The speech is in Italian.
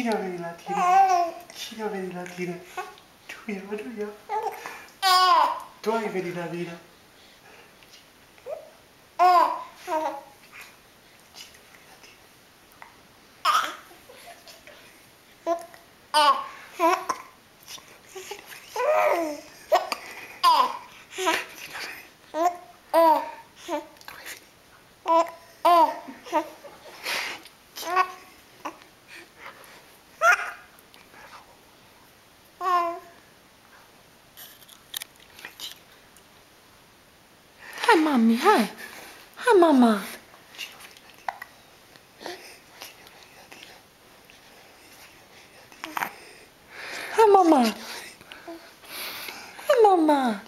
Vicino vedi la tina. Vicino vedi la tina. Giulia. Tu hai vedi la tina. Hi, mommy. Hi. Hi, mama. Hi, mama. Hi, mama.